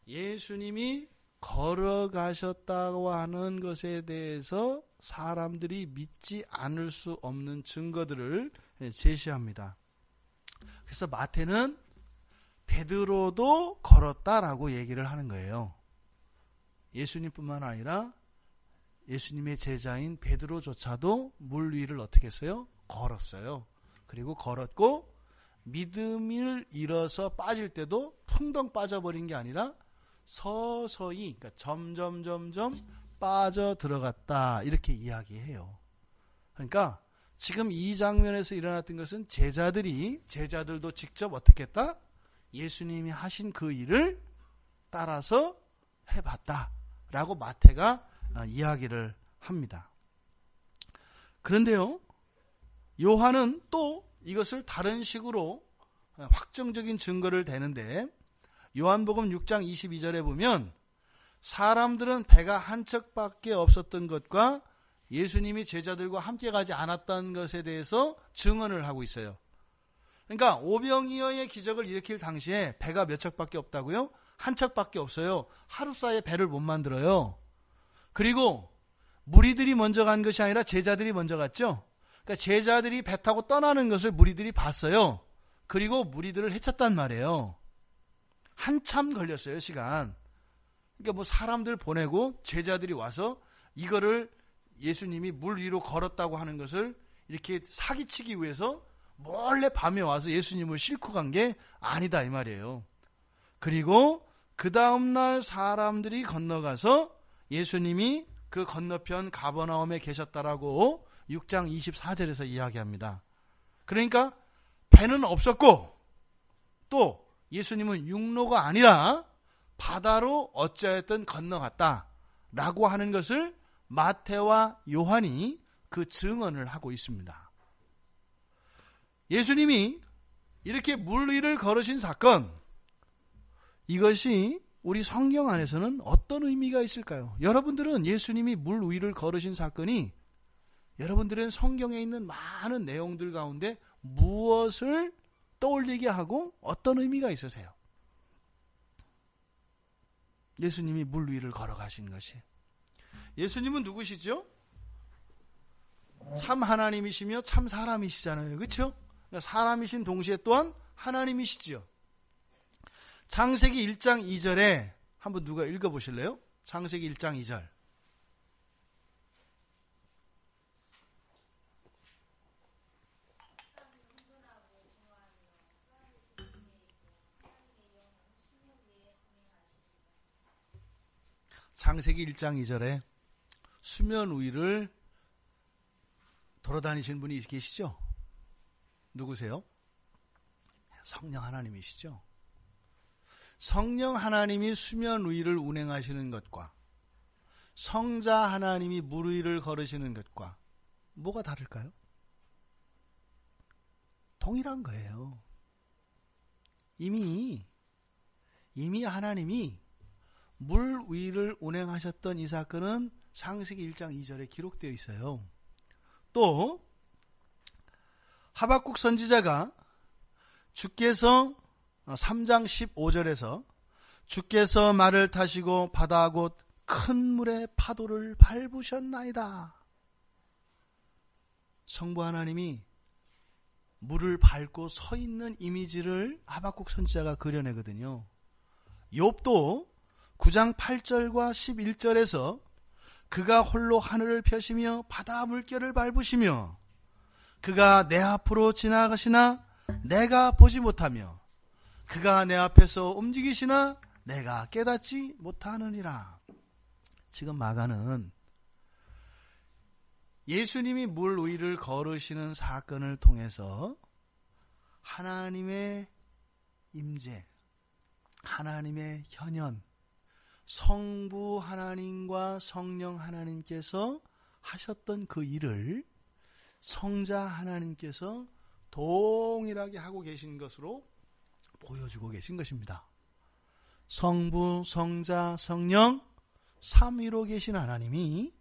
예수님이 걸어가셨다고 하는 것에 대해서 사람들이 믿지 않을 수 없는 증거들을 제시합니다. 그래서 마태는 베드로도 걸었다라고 얘기를 하는 거예요. 예수님뿐만 아니라 예수님의 제자인 베드로조차도 물 위를 어떻게 했어요? 걸었어요. 그리고 걸었고 믿음을 잃어서 빠질 때도 풍덩 빠져버린 게 아니라 서서히, 그러니까 점점 빠져 들어갔다, 이렇게 이야기해요. 그러니까 지금 이 장면에서 일어났던 것은 제자들도 직접 어떻게 했다? 예수님이 하신 그 일을 따라서 해봤다라고 마태가 이야기를 합니다. 그런데요, 요한은 또 이것을 다른 식으로 확정적인 증거를 대는데, 요한복음 6장 22절에 보면 사람들은 배가 한 척밖에 없었던 것과 예수님이 제자들과 함께 가지 않았던 것에 대해서 증언을 하고 있어요. 그러니까 오병이어의 기적을 일으킬 당시에 배가 몇 척밖에 없다고요? 한 척밖에 없어요. 하루 사이에 배를 못 만들어요. 그리고 무리들이 먼저 간 것이 아니라 제자들이 먼저 갔죠. 그러니까 제자들이 배 타고 떠나는 것을 무리들이 봤어요. 그리고 무리들을 해쳤단 말이에요. 한참 걸렸어요, 시간. 그러니까 뭐 사람들 보내고 제자들이 와서 이거를 예수님이 물 위로 걸었다고 하는 것을 이렇게 사기치기 위해서 몰래 밤에 와서 예수님을 싣고 간 게 아니다, 이 말이에요. 그리고 그 다음날 사람들이 건너가서 예수님이 그 건너편 가버나움에 계셨다라고 6장 24절에서 이야기합니다. 그러니까 배는 없었고 또 예수님은 육로가 아니라 바다로 어찌하였든 건너갔다 라고 하는 것을 마태와 요한이 그 증언을 하고 있습니다. 예수님이 이렇게 물 위를 걸으신 사건, 이것이 우리 성경 안에서는 어떤 의미가 있을까요? 여러분들은 예수님이 물 위를 걸으신 사건이 여러분들은 성경에 있는 많은 내용들 가운데 무엇을 떠올리게 하고 어떤 의미가 있으세요? 예수님이 물 위를 걸어가신 것이. 예수님은 누구시죠? 참 하나님이시며 참 사람이시잖아요. 그렇죠? 사람이신 동시에 또한 하나님이시죠. 창세기 1장 2절에 한번 누가 읽어보실래요? 창세기 1장 2절. 창세기 1장 2절에 수면 위를 돌아다니시는 분이 계시죠? 누구세요? 성령 하나님이시죠? 성령 하나님이 수면 위를 운행하시는 것과 성자 하나님이 물 위를 걸으시는 것과 뭐가 다를까요? 동일한 거예요. 이미 하나님이 물 위를 운행하셨던 이 사건은 창세기 1장 2절에 기록되어 있어요. 또 하박국 선지자가 주께서 3장 15절에서 주께서 말을 타시고 바다 곧 큰 물의 파도를 밟으셨나이다. 성부 하나님이 물을 밟고 서 있는 이미지를 하박국 선지자가 그려내거든요. 욥도 9장 8절과 11절에서 그가 홀로 하늘을 펴시며 바다 물결을 밟으시며 그가 내 앞으로 지나가시나 내가 보지 못하며 그가 내 앞에서 움직이시나 내가 깨닫지 못하느니라. 지금 마가는 예수님이 물 위를 걸으시는 사건을 통해서 하나님의 임재, 하나님의 현현, 성부 하나님과 성령 하나님께서 하셨던 그 일을 성자 하나님께서 동일하게 하고 계신 것으로 보여주고 계신 것입니다. 성부, 성자, 성령 삼위로 계신 하나님이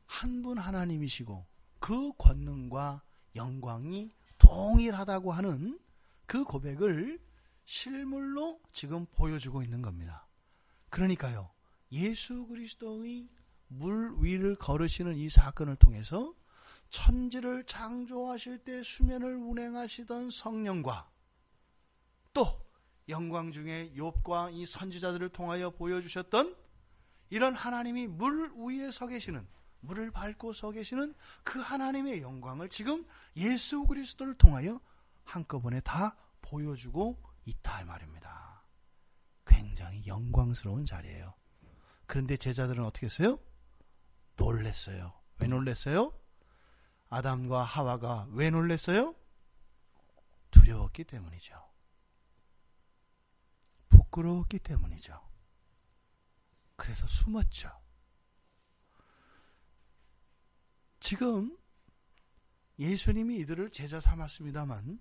한 분 하나님이시고 그 권능과 영광이 동일하다고 하는 그 고백을 실물로 지금 보여주고 있는 겁니다. 그러니까요, 예수 그리스도의 물 위를 걸으시는 이 사건을 통해서 천지를 창조하실 때 수면을 운행하시던 성령과 또 영광 중에 욥과 이 선지자들을 통하여 보여주셨던 이런 하나님이 물 위에 서 계시는, 물을 밟고 서 계시는 그 하나님의 영광을 지금 예수 그리스도를 통하여 한꺼번에 다 보여주고 있다 이 말입니다. 굉장히 영광스러운 자리예요. 그런데 제자들은 어떻게 했어요? 놀랬어요. 왜 놀랬어요? 아담과 하와가 왜 놀랬어요? 두려웠기 때문이죠. 부끄러웠기 때문이죠. 그래서 숨었죠. 지금 예수님이 이들을 제자 삼았습니다만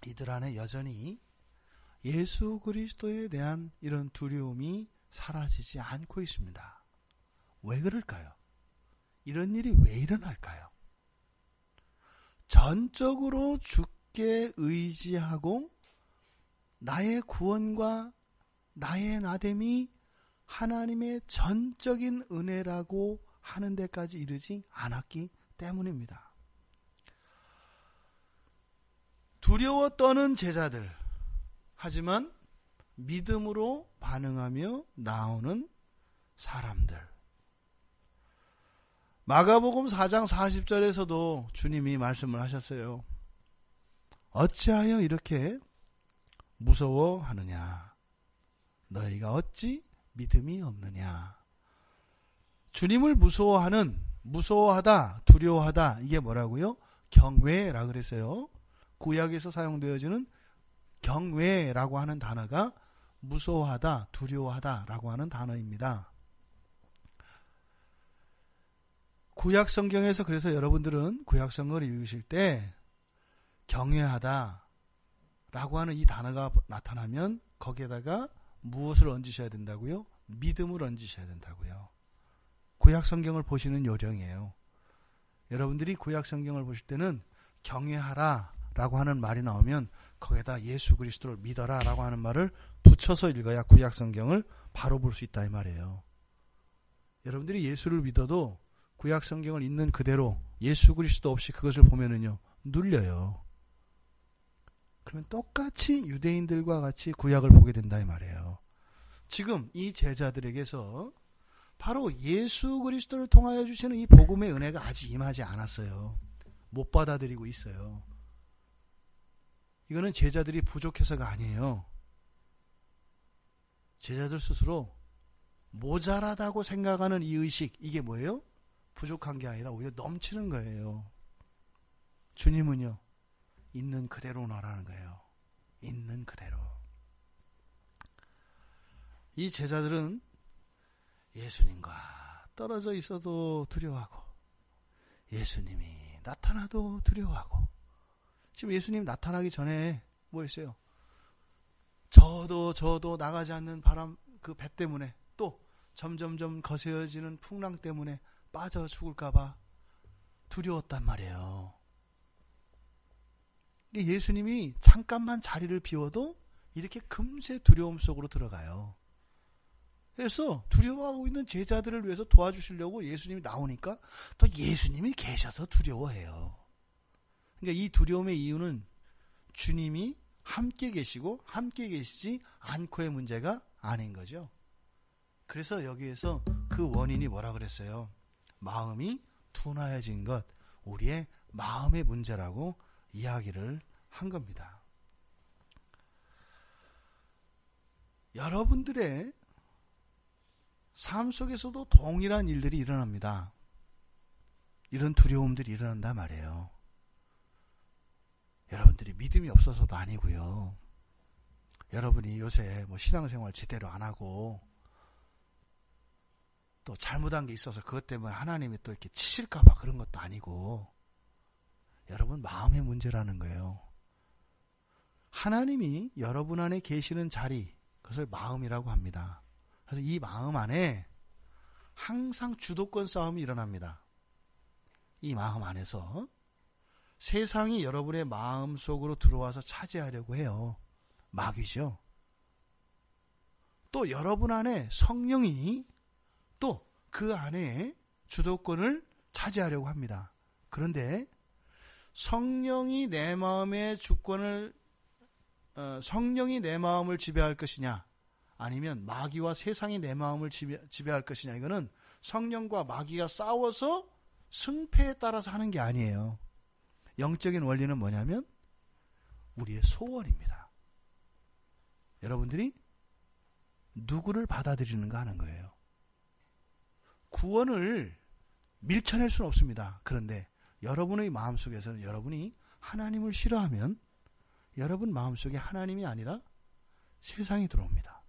이들 안에 여전히 예수 그리스도에 대한 이런 두려움이 사라지지 않고 있습니다. 왜 그럴까요? 이런 일이 왜 일어날까요? 전적으로 주께 의지하고 나의 구원과 나의 나됨이 하나님의 전적인 은혜라고 하는 데까지 이르지 않았기 때문입니다. 두려워 떠는 제자들, 하지만 믿음으로 반응하며 나오는 사람들. 마가복음 4장 40절에서도 주님이 말씀을 하셨어요. 어찌하여 이렇게 무서워하느냐? 너희가 어찌 믿음이 없느냐? 주님을 무서워하다, 두려워하다, 이게 뭐라고요? 경외라 그랬어요. 구약에서 사용되어지는 경외라고 하는 단어가 무서워하다, 두려워하다라고 하는 단어입니다. 구약 성경에서 그래서 여러분들은 구약 성경을 읽으실 때 경외하다 라고 하는 이 단어가 나타나면 거기에다가 무엇을 얹으셔야 된다고요? 믿음을 얹으셔야 된다고요. 구약 성경을 보시는 요령이에요. 여러분들이 구약 성경을 보실 때는 경외하라 라고 하는 말이 나오면 거기에다 예수 그리스도를 믿어라 라고 하는 말을 붙여서 읽어야 구약 성경을 바로 볼 수 있다 이 말이에요. 여러분들이 예수를 믿어도 구약 성경을 읽는 그대로 예수 그리스도 없이 그것을 보면은요 눌려요. 그러면 똑같이 유대인들과 같이 구약을 보게 된다 이 말이에요. 지금 이 제자들에게서 바로 예수 그리스도를 통하여 주시는 이 복음의 은혜가 아직 임하지 않았어요. 못 받아들이고 있어요. 이거는 제자들이 부족해서가 아니에요. 제자들 스스로 모자라다고 생각하는 이 의식, 이게 뭐예요? 부족한 게 아니라 오히려 넘치는 거예요. 주님은요, 있는 그대로 너라는 거예요. 있는 그대로. 이 제자들은 예수님과 떨어져 있어도 두려워하고 예수님이 나타나도 두려워하고 지금 예수님 나타나기 전에 뭐였어요? 저도 나가지 않는 바람 그 배 때문에 또 점점점 거세어지는 풍랑 때문에 빠져 죽을까봐 두려웠단 말이에요. 예수님이 잠깐만 자리를 비워도 이렇게 금세 두려움 속으로 들어가요. 그래서 두려워하고 있는 제자들을 위해서 도와주시려고 예수님이 나오니까 또 예수님이 계셔서 두려워해요. 그러니까 이 두려움의 이유는 주님이 함께 계시고 함께 계시지 않고의 문제가 아닌 거죠. 그래서 여기에서 그 원인이 뭐라 그랬어요? 마음이 둔하여진 것, 우리의 마음의 문제라고 이야기를 한 겁니다. 여러분들의 삶 속에서도 동일한 일들이 일어납니다. 이런 두려움들이 일어난단 말이에요. 여러분들이 믿음이 없어서도 아니고요. 여러분이 요새 신앙생활 제대로 안 하고 또 잘못한 게 있어서 그것 때문에 하나님이 또 이렇게 치실까봐 그런 것도 아니고 여러분 마음의 문제라는 거예요. 하나님이 여러분 안에 계시는 자리, 그것을 마음이라고 합니다. 그래서 이 마음 안에 항상 주도권 싸움이 일어납니다. 이 마음 안에서 세상이 여러분의 마음 속으로 들어와서 차지하려고 해요. 마귀죠. 또 여러분 안에 성령이 또 그 안에 주도권을 차지하려고 합니다. 그런데 성령이 내 마음의 주권을 성령이 내 마음을 지배할 것이냐 아니면 마귀와 세상이 내 마음을 지배할 것이냐, 이거는 성령과 마귀가 싸워서 승패에 따라서 하는 게 아니에요. 영적인 원리는 뭐냐면 우리의 소원입니다. 여러분들이 누구를 받아들이는가 하는 거예요. 구원을 밀쳐낼 수는 없습니다. 그런데 여러분의 마음속에서는 여러분이 하나님을 싫어하면 여러분 마음속에 하나님이 아니라 세상이 들어옵니다.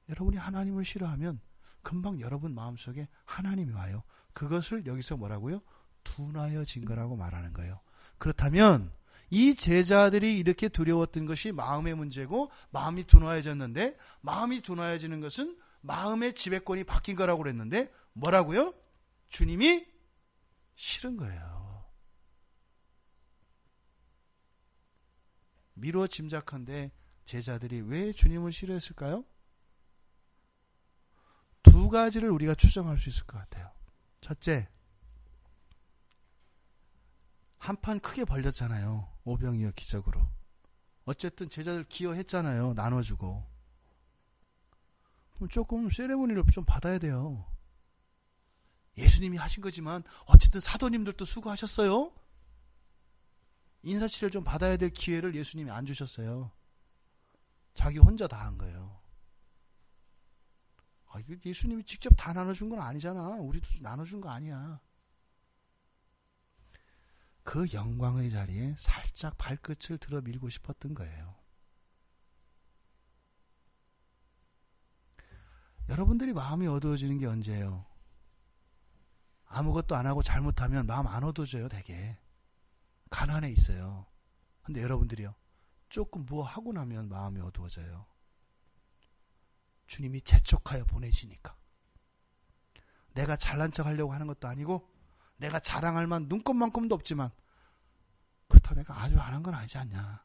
여러분이 하나님을 싫어하면 금방 여러분 마음속에 하나님이 와요. 그것을 여기서 뭐라고요? 둔하여진 거라고 말하는 거예요. 그렇다면 이 제자들이 이렇게 두려웠던 것이 마음의 문제고 마음이 둔하여졌는데, 마음이 둔하여지는 것은 마음의 지배권이 바뀐 거라고 그랬는데 뭐라고요? 주님이 싫은 거예요. 미루어 짐작한데 제자들이 왜 주님을 싫어했을까요? 두 가지를 우리가 추정할 수 있을 것 같아요. 첫째, 한판 크게 벌렸잖아요. 오병이어 기적으로. 어쨌든 제자들 기여했잖아요. 나눠주고. 그럼 조금 세레모니를 좀 받아야 돼요. 예수님이 하신 거지만 어쨌든 사도님들도 수고하셨어요. 인사치레를 좀 받아야 될 기회를 예수님이 안 주셨어요. 자기 혼자 다 한 거예요. 이거 예수님이 직접 다 나눠준 건 아니잖아. 우리도 나눠준 거 아니야. 그 영광의 자리에 살짝 발끝을 들어 밀고 싶었던 거예요. 여러분들이 마음이 어두워지는 게 언제예요? 아무것도 안 하고 잘못하면 마음 안 어두워져요, 되게. 가난해 있어요. 근데 여러분들이요, 조금 뭐 하고 나면 마음이 어두워져요. 주님이 재촉하여 보내시니까. 내가 잘난 척 하려고 하는 것도 아니고, 내가 자랑할 만 눈꼽만큼도 없지만, 그렇다고 내가 아주 안 한 건 아니지 않냐.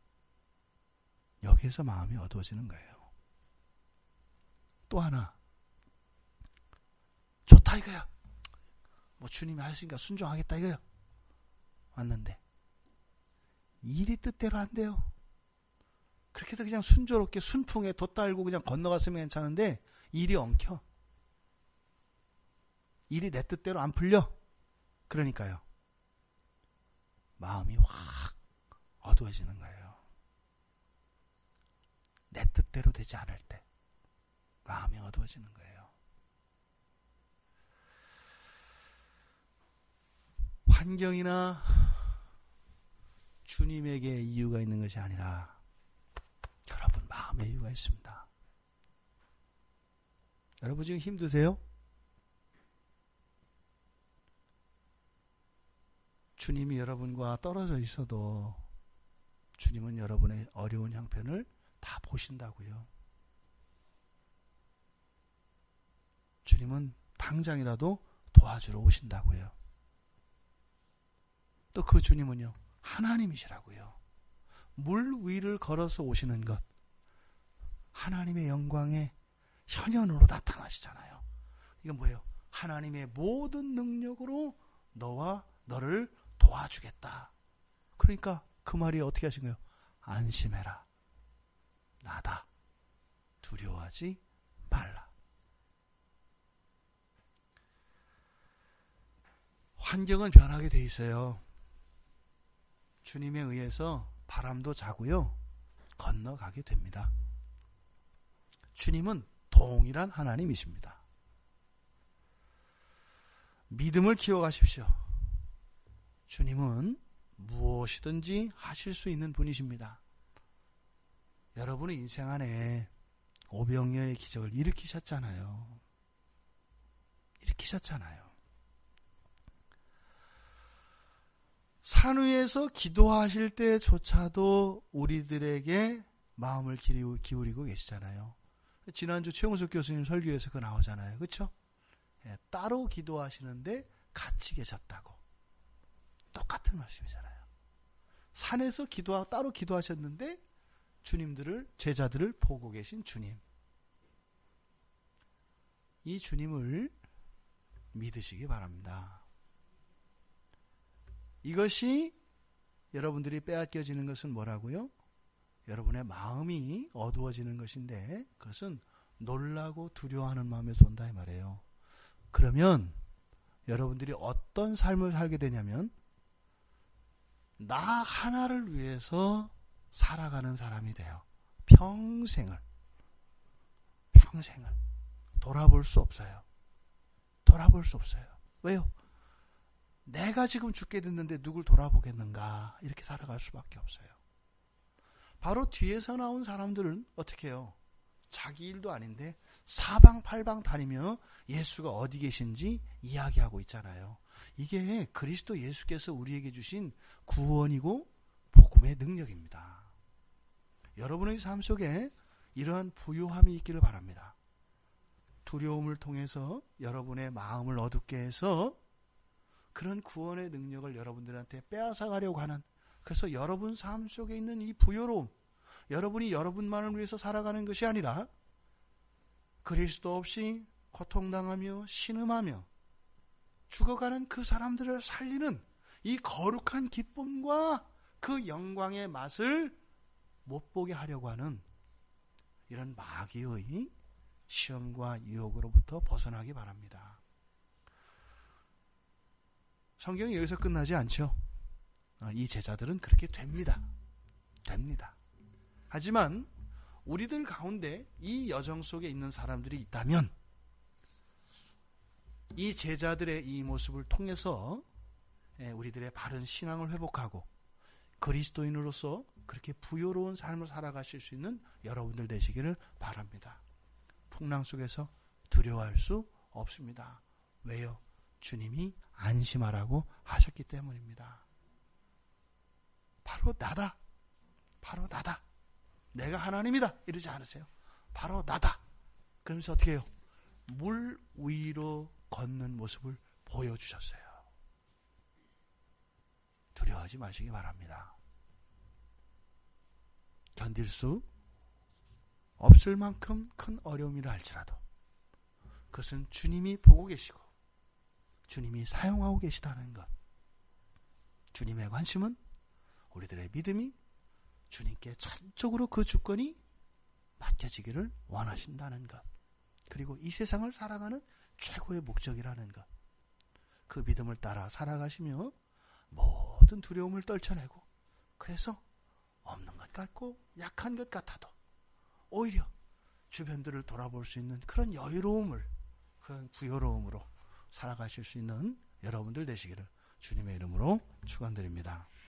여기에서 마음이 어두워지는 거예요. 또 하나, 좋다 이거야. 뭐 주님이 하시니까 순종하겠다 이거야. 왔는데 일이 뜻대로 안 돼요. 그렇게 해서 그냥 순조롭게 순풍에 돛달고 그냥 건너갔으면 괜찮은데 일이 엉켜. 일이 내 뜻대로 안 풀려. 그러니까요, 마음이 확 어두워지는 거예요. 내 뜻대로 되지 않을 때 마음이 어두워지는 거예요. 환경이나 주님에게 이유가 있는 것이 아니라 여러분 마음의 이유가 있습니다. 여러분 지금 힘드세요? 주님이 여러분과 떨어져 있어도 주님은 여러분의 어려운 형편을 다 보신다고요. 주님은 당장이라도 도와주러 오신다고요. 또 그 주님은요, 하나님이시라고요. 물 위를 걸어서 오시는 것, 하나님의 영광의 현현으로 나타나시잖아요. 이건 뭐예요? 하나님의 모든 능력으로 너와 너를 도와주겠다. 그러니까 그 말이 어떻게 하신 거예요? 안심해라. 나다. 두려워하지 말라. 환경은 변하게 돼 있어요. 주님에 의해서 바람도 자고요, 건너가게 됩니다. 주님은 동일한 하나님이십니다. 믿음을 키워가십시오. 주님은 무엇이든지 하실 수 있는 분이십니다. 여러분의 인생 안에 오병이어의 기적을 일으키셨잖아요. 산 위에서 기도하실 때조차도 우리들에게 마음을 기울이고 계시잖아요. 지난주 최용석 교수님 설교에서 그거 나오잖아요. 그렇죠? 예, 따로 기도하시는데 같이 계셨다고. 똑같은 말씀이잖아요. 산에서 따로 기도하셨는데 제자들을 보고 계신 주님. 이 주님을 믿으시기 바랍니다. 이것이 여러분들이 빼앗겨지는 것은 뭐라고요? 여러분의 마음이 어두워지는 것인데 그것은 놀라고 두려워하는 마음에서 온다 이 말이에요. 그러면 여러분들이 어떤 삶을 살게 되냐면 나 하나를 위해서 살아가는 사람이 돼요. 평생을 돌아볼 수 없어요. 왜요? 내가 지금 죽게 됐는데 누굴 돌아보겠는가, 이렇게 살아갈 수밖에 없어요. 바로 뒤에서 나온 사람들은 어떻게 해요? 자기 일도 아닌데 사방팔방 다니며 예수가 어디 계신지 이야기하고 있잖아요. 이게 그리스도 예수께서 우리에게 주신 구원이고 복음의 능력입니다. 여러분의 삶 속에 이러한 부요함이 있기를 바랍니다. 두려움을 통해서 여러분의 마음을 어둡게 해서 그런 구원의 능력을 여러분들한테 빼앗아 가려고 하는, 그래서 여러분 삶 속에 있는 이 부요로움, 여러분이 여러분만을 위해서 살아가는 것이 아니라 그리스도 없이 고통당하며 신음하며 죽어가는 그 사람들을 살리는 이 거룩한 기쁨과 그 영광의 맛을 못 보게 하려고 하는 이런 마귀의 시험과 유혹으로부터 벗어나기 바랍니다. 성경이 여기서 끝나지 않죠. 이 제자들은 그렇게 됩니다. 하지만 우리들 가운데 이 여정 속에 있는 사람들이 있다면 이 제자들의 이 모습을 통해서 우리들의 바른 신앙을 회복하고 그리스도인으로서 그렇게 부요로운 삶을 살아가실 수 있는 여러분들 되시기를 바랍니다. 풍랑 속에서 두려워할 수 없습니다. 왜요? 주님이 안심하라고 하셨기 때문입니다. 바로 나다. 바로 나다. 내가 하나님이다. 이러지 않으세요. 바로 나다. 그러면서 어떻게 해요? 물 위로 걷는 모습을 보여주셨어요. 두려워하지 마시기 바랍니다. 견딜 수 없을 만큼 큰 어려움이라 할지라도 그것은 주님이 보고 계시고 주님이 사용하고 계시다는 것. 주님의 관심은 우리들의 믿음이 주님께 전적으로 그 주권이 맡겨지기를 원하신다는 것. 그리고 이 세상을 살아가는 최고의 목적이라는 것. 그 믿음을 따라 살아가시며 모든 두려움을 떨쳐내고 그래서 없는 것 같고 약한 것 같아도 오히려 주변들을 돌아볼 수 있는 그런 여유로움을, 그런 부여로움으로 살아가실 수 있는 여러분들 되시기를 주님의 이름으로 축원드립니다.